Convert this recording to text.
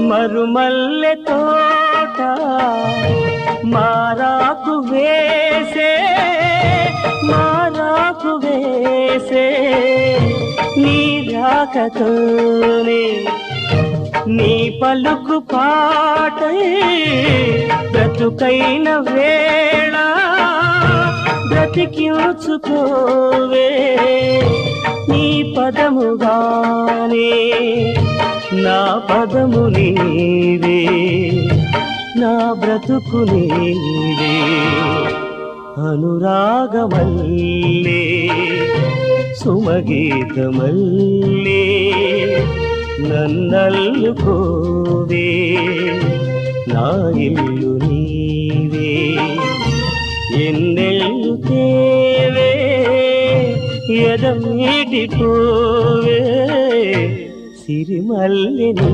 మరుమల్లె తోట మారాకు వేసే నీ రాకతోనే నీ పలుకు పాటై బ్రతుకైన వేళ బ్రతికించుకోవే నీ పదముగానే నా పదము నీవే నా బ్రతుకు నీవే అనురాగమల్లే సుమగీతమల్లే నన్నల్లుకోవే నా ఇల్లు నీవే ఎన్నెల్లు తేవే ఎదమీటిపోవే సిరిమల్లి నీ